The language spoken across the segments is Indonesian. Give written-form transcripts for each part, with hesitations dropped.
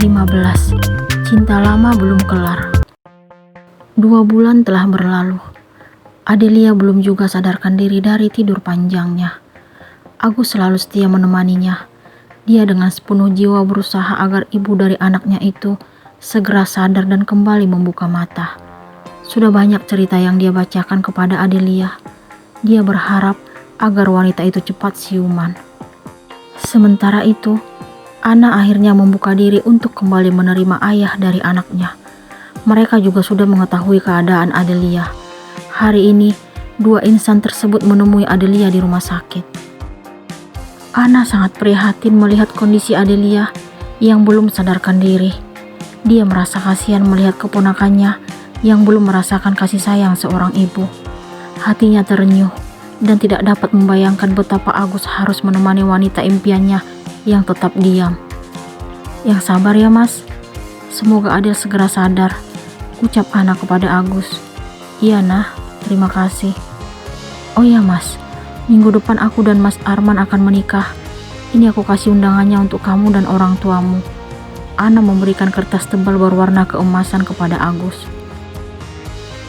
15. Cinta lama belum kelar. 2 bulan telah berlalu. Adelia belum juga sadarkan diri dari tidur panjangnya. Agus selalu setia menemaninya. Dia dengan sepenuh jiwa berusaha agar ibu dari anaknya itu segera sadar dan kembali membuka mata. Sudah banyak cerita yang dia bacakan kepada Adelia. Dia berharap agar wanita itu cepat siuman. Sementara itu, Ana akhirnya membuka diri untuk kembali menerima ayah dari anaknya. Mereka juga sudah mengetahui keadaan Adelia. Hari ini, 2 insan tersebut menemui Adelia di rumah sakit. Ana sangat prihatin melihat kondisi Adelia yang belum sadarkan diri. Dia merasa kasihan melihat keponakannya yang belum merasakan kasih sayang seorang ibu. Hatinya terenyuh dan tidak dapat membayangkan betapa Agus harus menemani wanita impiannya yang tetap diam. Yang sabar ya mas, semoga Adel segera sadar, ucap Ana kepada Agus. Iya nah, terima kasih. Oh ya mas, minggu depan aku dan Mas Arman akan menikah. Ini aku kasih undangannya untuk kamu dan orang tuamu. Ana memberikan kertas tebal berwarna keemasan kepada Agus.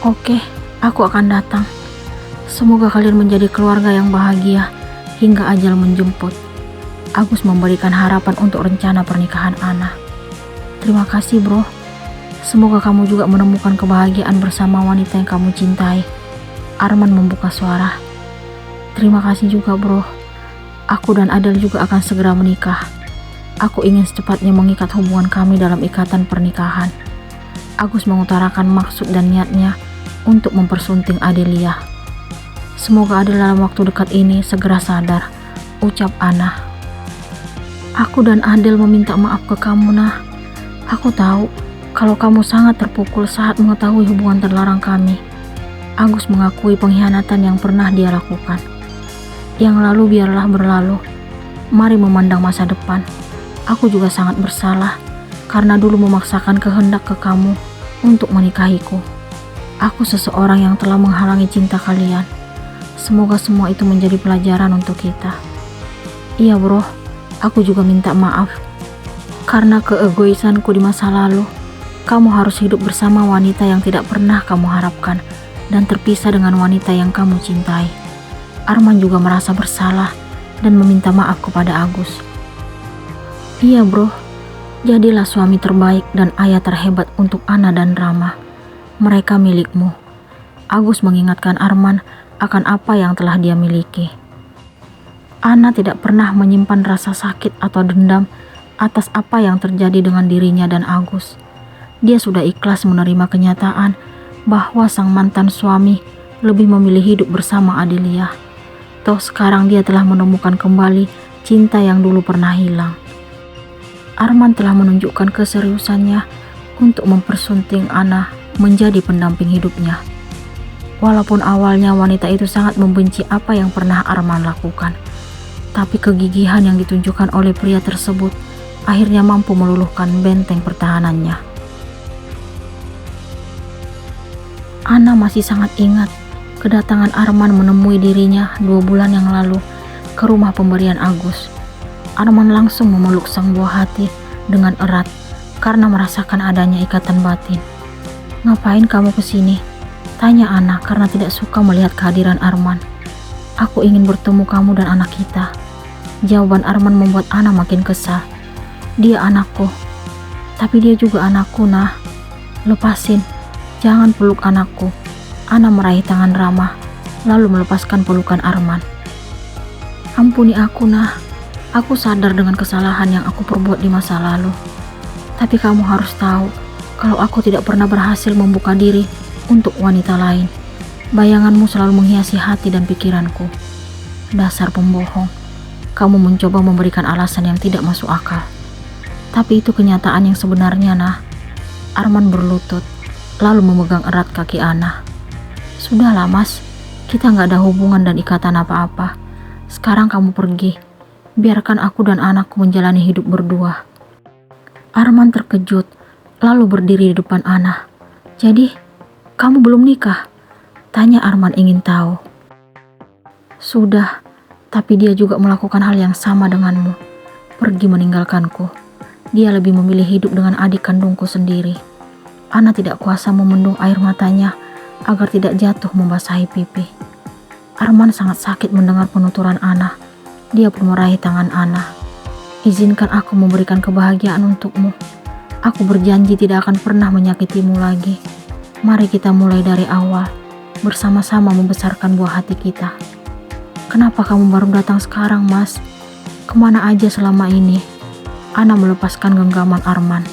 Oke, aku akan datang. Semoga kalian menjadi keluarga yang bahagia hingga ajal menjemput. Agus memberikan harapan untuk rencana pernikahan Ana. Terima kasih bro. Semoga kamu juga menemukan kebahagiaan bersama wanita yang kamu cintai. Arman membuka suara. Terima kasih juga bro. Aku dan Adel juga akan segera menikah. Aku ingin secepatnya mengikat hubungan kami dalam ikatan pernikahan. Agus mengutarakan maksud dan niatnya untuk mempersunting Adelia. Semoga Adel dalam waktu dekat ini segera sadar, ucap Ana. Aku dan Adel meminta maaf ke kamu nah. Aku tahu kalau kamu sangat terpukul saat mengetahui hubungan terlarang kami. Agus mengakui pengkhianatan yang pernah dia lakukan. Yang lalu biarlah berlalu. Mari memandang masa depan. Aku juga sangat bersalah karena dulu memaksakan kehendak ke kamu untuk menikahiku. Aku seseorang yang telah menghalangi cinta kalian. Semoga semua itu menjadi pelajaran untuk kita. Iya bro, aku juga minta maaf. Karena keegoisanku di masa lalu, kamu harus hidup bersama wanita yang tidak pernah kamu harapkan dan terpisah dengan wanita yang kamu cintai. Arman juga merasa bersalah dan meminta maaf kepada Agus. Iya bro, jadilah suami terbaik dan ayah terhebat untuk Ana dan Rama. Mereka milikmu. Agus mengingatkan Arman akan apa yang telah dia miliki. Ana tidak pernah menyimpan rasa sakit atau dendam atas apa yang terjadi dengan dirinya dan Agus. Dia sudah ikhlas menerima kenyataan bahwa sang mantan suami lebih memilih hidup bersama Adelia. Toh sekarang dia telah menemukan kembali cinta yang dulu pernah hilang. Arman telah menunjukkan keseriusannya untuk mempersunting Ana menjadi pendamping hidupnya. Walaupun awalnya wanita itu sangat membenci apa yang pernah Arman lakukan, tapi kegigihan yang ditunjukkan oleh pria tersebut akhirnya mampu meluluhkan benteng pertahanannya. Ana masih sangat ingat kedatangan Arman menemui dirinya 2 bulan yang lalu ke rumah pemberian Agus. Arman langsung memeluk sang buah hati dengan erat karena merasakan adanya ikatan batin. Ngapain kamu kesini? Tanya Ana karena tidak suka melihat kehadiran Arman. Aku ingin bertemu kamu dan anak kita. Jawaban Arman membuat Ana makin kesal. Dia anakku, tapi dia juga anakku nah. Lepasin, jangan peluk anakku. Ana meraih tangan Rama, lalu melepaskan pelukan Arman. Ampuni aku nah, aku sadar dengan kesalahan yang aku perbuat di masa lalu. Tapi kamu harus tahu, kalau aku tidak pernah berhasil membuka diri untuk wanita lain. Bayanganmu selalu menghiasi hati dan pikiranku. Dasar pembohong, kamu mencoba memberikan alasan yang tidak masuk akal. Tapi itu kenyataan yang sebenarnya nah. Arman berlutut, lalu memegang erat kaki Ana. Sudahlah mas, kita gak ada hubungan dan ikatan apa-apa. Sekarang kamu pergi, biarkan aku dan anakku menjalani hidup berdua. Arman terkejut, lalu berdiri di depan Ana. Jadi, kamu belum nikah? Tanya Arman ingin tahu. Sudah, tapi dia juga melakukan hal yang sama denganmu. Pergi meninggalkanku. Dia lebih memilih hidup dengan adik kandungku sendiri. Ana tidak kuasa memendung air matanya agar tidak jatuh membasahi pipi. Arman sangat sakit mendengar penuturan Ana. Dia pun meraih tangan Ana. Izinkan aku memberikan kebahagiaan untukmu. Aku berjanji tidak akan pernah menyakitimu lagi. Mari kita mulai dari awal, bersama-sama membesarkan buah hati kita. Kenapa kamu baru datang sekarang, Mas? Kemana aja selama ini? Ana melepaskan genggaman Arman.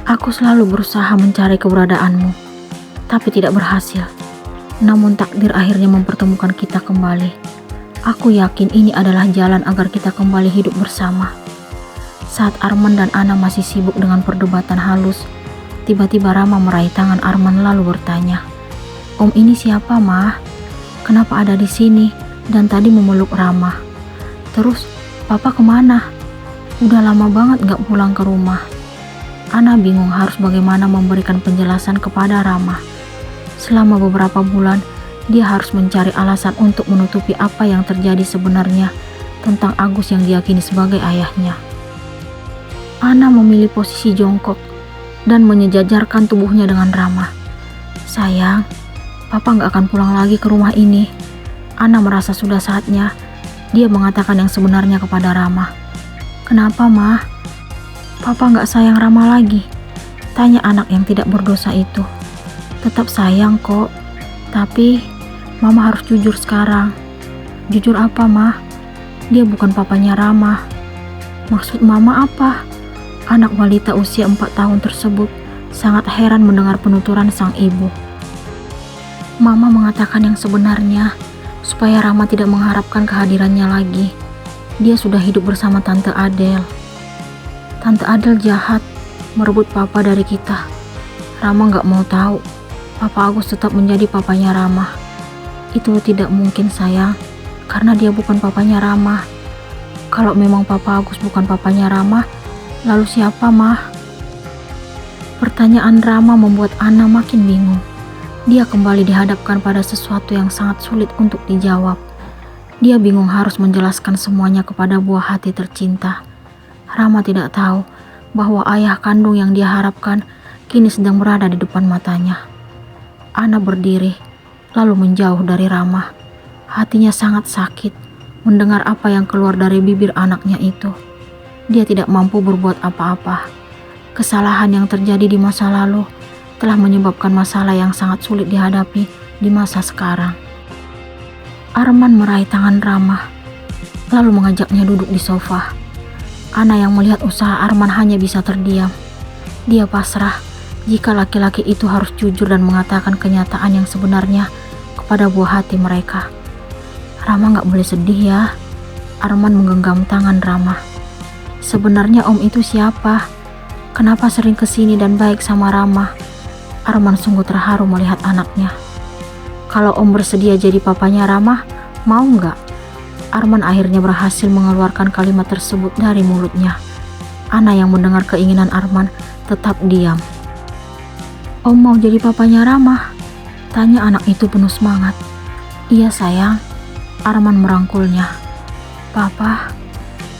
Aku selalu berusaha mencari keberadaanmu, tapi tidak berhasil. Namun takdir akhirnya mempertemukan kita kembali. Aku yakin ini adalah jalan agar kita kembali hidup bersama. Saat Arman dan Ana masih sibuk dengan perdebatan halus, tiba-tiba Rama meraih tangan Arman lalu bertanya, "Om ini siapa, Ma? Kenapa ada di sini dan tadi memeluk Rama? Terus, Papa kemana? Udah lama banget gak pulang ke rumah." Ana bingung harus bagaimana memberikan penjelasan kepada Rama. Selama beberapa bulan, dia harus mencari alasan untuk menutupi apa yang terjadi sebenarnya tentang Agus yang diyakini sebagai ayahnya. Ana memilih posisi jongkok dan menyejajarkan tubuhnya dengan Rama. "Sayang, Papa gak akan pulang lagi ke rumah ini." Ana merasa sudah saatnya dia mengatakan yang sebenarnya kepada Rama. "Kenapa, Ma? Papa gak sayang Rama lagi?" tanya anak yang tidak berdosa itu. "Tetap sayang kok, tapi Mama harus jujur sekarang." "Jujur apa, Ma? Dia bukan papanya Rama." "Maksud Mama apa?" Anak balita usia 4 tahun tersebut sangat heran mendengar penuturan sang ibu. "Mama mengatakan yang sebenarnya supaya Rama tidak mengharapkan kehadirannya lagi. Dia sudah hidup bersama Tante Adel. Tante Adel jahat, merebut Papa dari kita. Rama gak mau tahu. Papa Agus tetap menjadi papanya Rama." "Itu tidak mungkin, sayang, karena dia bukan papanya Rama." "Kalau memang Papa Agus bukan papanya Rama, lalu siapa, Mah?" Pertanyaan Rama membuat Ana makin bingung. Dia kembali dihadapkan pada sesuatu yang sangat sulit untuk dijawab. Dia bingung harus menjelaskan semuanya kepada buah hati tercinta. Rama tidak tahu bahwa ayah kandung yang dia harapkan kini sedang berada di depan matanya. Ana berdiri, lalu menjauh dari Rama. Hatinya sangat sakit mendengar apa yang keluar dari bibir anaknya itu. Dia tidak mampu berbuat apa-apa. Kesalahan yang terjadi di masa lalu telah menyebabkan masalah yang sangat sulit dihadapi di masa sekarang. Arman meraih tangan Rama, lalu mengajaknya duduk di sofa. Ana yang melihat usaha Arman hanya bisa terdiam. Dia pasrah jika laki-laki itu harus jujur dan mengatakan kenyataan yang sebenarnya kepada buah hati mereka. "Rama gak boleh sedih ya." Arman menggenggam tangan Rama. "Sebenarnya Om itu siapa? Kenapa sering kesini dan baik sama Rama?" Arman sungguh terharu melihat anaknya. "Kalau Om bersedia jadi papanya Rama, mau gak?" Arman akhirnya berhasil mengeluarkan kalimat tersebut dari mulutnya. Ana yang mendengar keinginan Arman tetap diam. "Om mau jadi papanya Rama?" tanya anak itu penuh semangat. "Iya sayang." Arman merangkulnya. "Papa."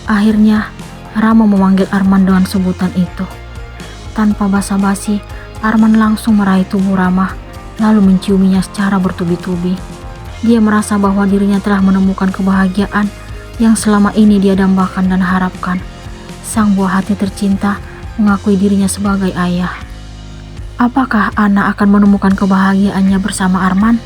Akhirnya Rama memanggil Arman dengan sebutan itu. Tanpa basa-basi, Arman langsung meraih tubuh Rama lalu menciuminya secara bertubi-tubi. Dia merasa bahwa dirinya telah menemukan kebahagiaan yang selama ini dia dambakan dan harapkan. Sang buah hati tercinta mengakui dirinya sebagai ayah. Apakah Ana akan menemukan kebahagiaannya bersama Arman?